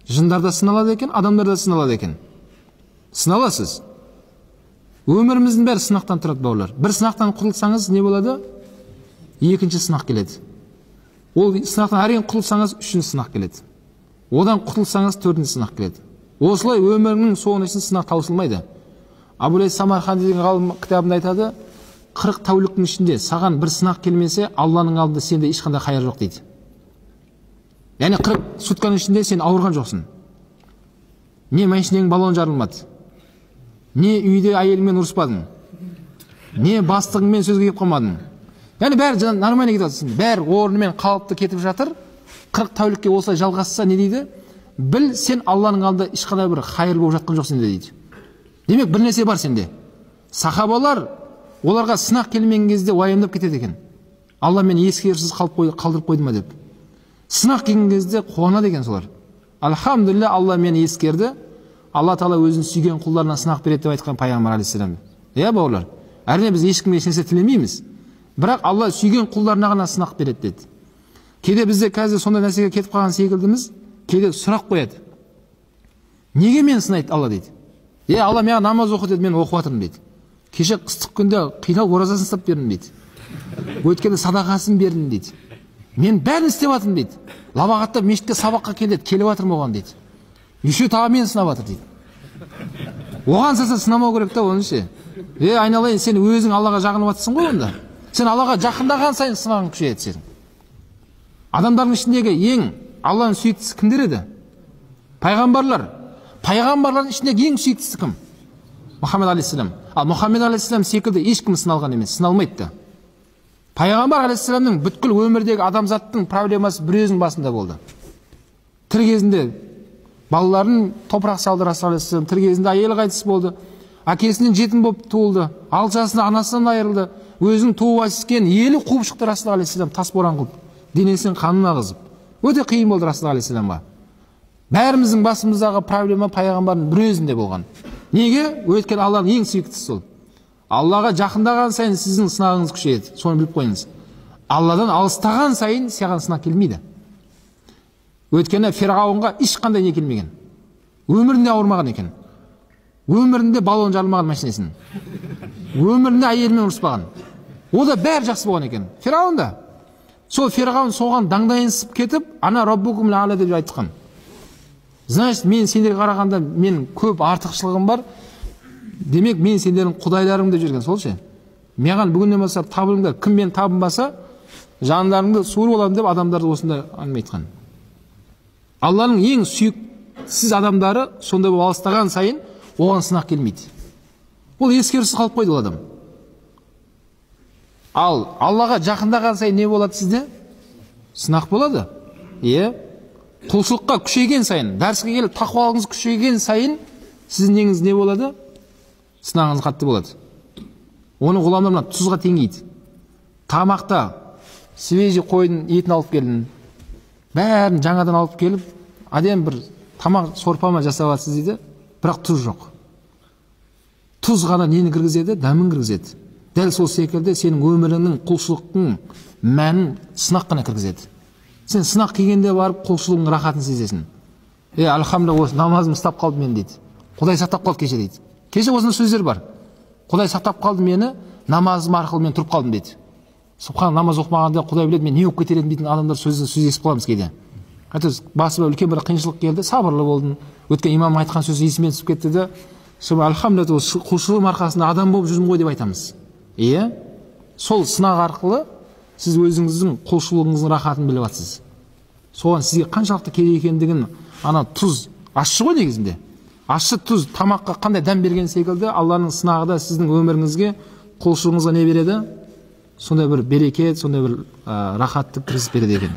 Жындар да сыналады екен, адамдар да сыналады екен. Сыналасыз. Өміріміздің бәрі сынақтан тұрады, бауырлар. Бір сынақтан құтылсаңыз не болады? Екінші сынақ келеді. Ол сынақтан әрең құтылсаңыз, үшінші сынақ келеді. Одан құтылсаңыз, төртінші сынақ келеді. Осылай өмірінің соңына шейін сынақ таусылмайды. Абу-Лайс Самарқанди деген ғалым кітабында айтады, 40 тәуліктің ішінде саған бір сынақ келмесе, Алланың алдында сенде ешқандай қайыр жоқ дейді. Яғни 40 сутканың ішінде сен ауырған жоқсың. Не машинеңнің баллоны жарылмады. Не үйде әйеліңмен ұрыспадың. Не бастығыңмен сөзге келіп қалмадың. Яғни бәрі нормально кетіп жатыр. Бәрі орнымен қалыпты кетіп жатыр. 40 тәулікке осылай жалғасса не дейді? Біл, сен Алланың алдында ешқандай бір қайыр болып жатқан жоқ сенде дейді. Демек, бір нәрсе бар сенде. Сахабалар оларға сынақ келмеген кезде уайымдап кетеді екен. Алла мені ескерусіз қалдырып қойды ма деп. Сынақ келген кезде қуанады екен солар. Альхамдулилля, Алла мені ескерді. Алла Тағала өзінің сүйген құлдарына сынақ береді деп айтқан пайғамбар алейхиссалам. Иә, бауырлар. Әрине біз ешкімге ешнәрсе тілемейміз. Бірақ Алла сүйген құлдарына ғана сынақ береді деді. Кейде бізде қазір сондай нәрсеге кетіп қалған секілдіміз. Кейде сұрақ қояды. Неге мені сынайды Алла дейді. Алла маған намаз оқы деді, мен оқып жатырмын дейді. Кеше ыстық күнде қиналып оразасын ұстап бердім дейді. Өткенде садақасын бердім дейді. Мен бәрін істеп жатырмын дейді. Лабағаттап мешітке сабаққа келеді, келіп жатырмын оған дейді. Еще тағы мені сынап жатыр дейді. Оған салса сынамау керек та оны ше. Айналайын, сен өзің Аллаға жағынып жатсың ғой онда. Сен Аллаға жақындаған сайын сынағың күшейеді сенің. Адамдардың ішіндегі ең Алланың сүйіктісі кімдер еді? Пайғамбарлар. Пайғамбарлардың ішіндегі ең сүйіктісі кім? Мұхаммед алейхиссалам. Ал Мұхаммед алейхиссалам секілді ешкім сыналған емес, сыналмайды да. Пайғамбар алейхиссаламның бүткіл өмірдегі адамзаттың проблемасы бір өзінің басында болды. Тірі кезінде балаларын топырақ салды Расул алейхиссалам, тірі кезінде әйелі қайтыс болды, әкесінен жетім болып туылды, 6 жасында анасынан айырылды, өзінің туып өскен елі қуып шықты Расул алейхиссалам, тас боран қылып, денесін қанын ағызып. Өте қиын болды Расул алейхиссаламға. Бәріміздің басымыздағы проблема пайғамбардың бір өзінде болған. Неге? Өйткені Алланың ең сүйіктісі сол. Аллаға жақындаған сайын сіздің сынағыңыз күшейеді. Соны біліп қойыңыз. Алладан алыстаған сайын саған сынақ келмейді. Өйткені Фирғауынға ешқандай не келмеген. Өмірінде ауырмаған екен. Өмірінде баллон жарылмаған машинесін. Өмірінде әйелімен ұрыспаған. О да бәрі жақсы болған екен. Фирғауында. Сол Фирғауын соған даңдайынсып кетіп, ана Раббукум ла'ала деп айтқан. Значит, мен сендерге қарағанда мен көп артықшылығым бар. Демек, мен сендердің құдайларың деп жүрген сол ше. Маған бүгіннен бастап табылыңдар, кім мен табынбаса, жандарыңды суырып аламын деп адамдарды осында әңгіме айтқан. Алланың ең сүйіксіз адамдары сондай болып алыстаған сайын оған сынақ келмейді. Ол ескерусіз қалып қойды ол адам. Ал Аллаға жақындаған сайын не болады сізде? Сынақ болады. Құлшылыққа күшейген сайын, дәріске келіп тақуалығыңыз күшейген сайын, сіздің неңіз не болады? Сынағыңыз қатты болады. Оны ғұламдар тұзға теңейді. Тамақта свежий қойдың етін алып келдің, бәрін жаңадан алып келіп, әдемі бір тамақ сорпама жасап жатсыз дейді, бірақ тұз жоқ. Тұз ғана нені кіргізеді? Дәмін кіргізеді. Дәл сол секілді сенің өміріңнің құлшылықтың мәнін сынақ қана кіргізеді. Сен сынақ келгенде барып құлшылығың рахатын сезесің. Альхамдулилля, осы намазым ұстап қалды мен дейді. Құдай сақтап қалды кеше дейді. Кеше осындай сөздер бар. Құдай сақтап қалды мені, намазым арқылы мен тұрып қалдым дейді. Субхан, намаз оқымағанда Құдай біледі мен не болып кетер едім дейтін адамдар сөз естіп қаламыз кейде. Басыма үлкен бір қиыншылық келді, сабырлы болдым. Өткен имам айтқан сөз есіме түсіп кетті де, альхамдулилля, құлшылығым арқасында адам болып жүрмін ғой деп айтамыз. Сол сынақ арқылы сіз өзіңіздің құлшылығыңыздың рахатын біліп жатсыз. Соған сізге қаншалықты керек екендігін, ана тұз ащы ғой негізінде. Ащы тұз тамаққа қандай дәм берген секілді, Алланың сынағы да сіздің өміріңізге, құлшылығыңызға не береді? Сондай бір берекет, сондай бір рахатты кіріс береді екен.